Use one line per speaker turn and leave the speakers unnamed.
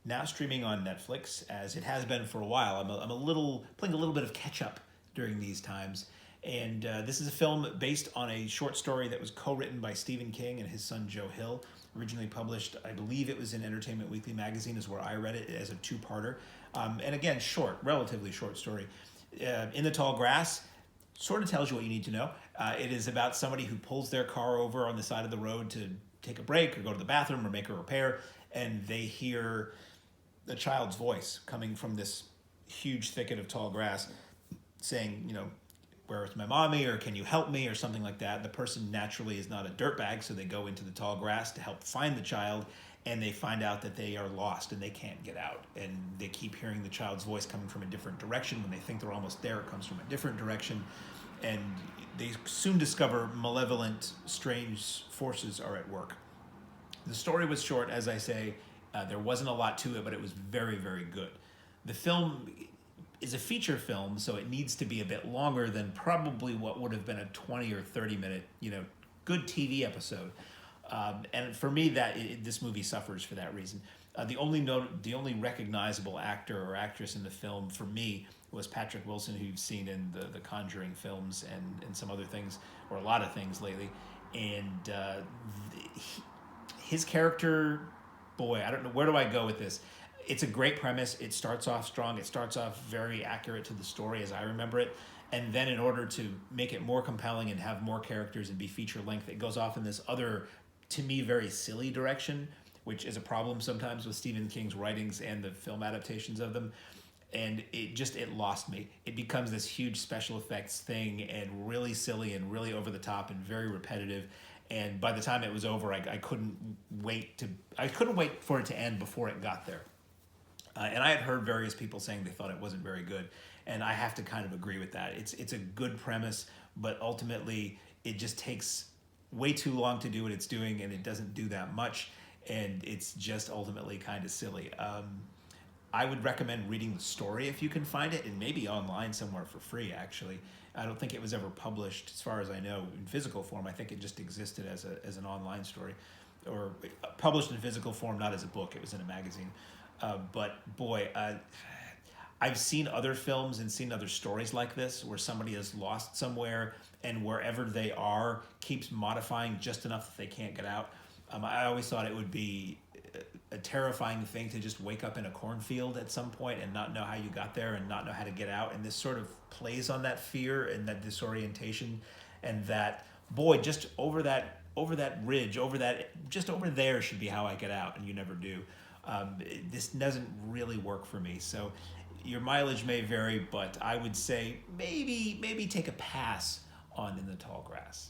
now streaming on Netflix, as it has been for a while. I'm a little playing a little bit of catch up during these times. And this is a film based on a short story that was co-written by Stephen King and his son Joe Hill. Originally published, I believe it was in Entertainment Weekly magazine, is where I read it, as a two-parter. And again, short, relatively short story. In the Tall Grass sort of tells you what you need to know. It is about somebody who pulls their car over on the side of the road to take a break or go to the bathroom or make a repair, and they hear a child's voice coming from this huge thicket of tall grass saying, where's my mommy, or can you help me, or something like that. The person naturally is not a dirtbag, so they go into the tall grass to help find the child, and they find out that they are lost and they can't get out. And they keep hearing the child's voice coming from a different direction. When they think they're almost there, it comes from a different direction. And they soon discover malevolent, strange forces are at work. The story was short, as I say. There wasn't a lot to it, but it was very, very good. The film is a feature film, so it needs to be a bit longer than probably what would have been a 20 or 30 minute, good TV episode. And for me, this movie suffers for that reason. The only recognizable actor or actress in the film for me was Patrick Wilson, who you've seen in the Conjuring films and some other things, or a lot of things lately. And his character, boy, I don't know, where do I go with this? It's a great premise. It starts off strong. It starts off very accurate to the story as I remember it. And then in order to make it more compelling and have more characters and be feature length, it goes off in this other, to me, very silly direction, which is a problem sometimes with Stephen King's writings and the film adaptations of them. And it lost me. It becomes this huge special effects thing, and really silly and really over the top and very repetitive. And by the time it was over, I couldn't wait for it to end before it got there. And I had heard various people saying they thought it wasn't very good, and I have to kind of agree with that. It's a good premise, but ultimately it just takes way too long to do what it's doing, and it doesn't do that much, and it's just ultimately kind of silly. I would recommend reading the story if you can find it, and maybe online somewhere for free, actually. I don't think it was ever published, as far as I know, in physical form. I think it just existed as an online story, or published in physical form, not as a book. It was in a magazine. But boy, I've seen other films and seen other stories like this, where somebody is lost somewhere, and wherever they are keeps modifying just enough that they can't get out. I always thought it would be a terrifying thing to just wake up in a cornfield at some point and not know how you got there and not know how to get out. And this sort of plays on that fear and that disorientation, and that, boy, just over that ridge, just over there should be how I get out, and you never do. This doesn't really work for me. So your mileage may vary, but I would say maybe take a pass on In the Tall Grass.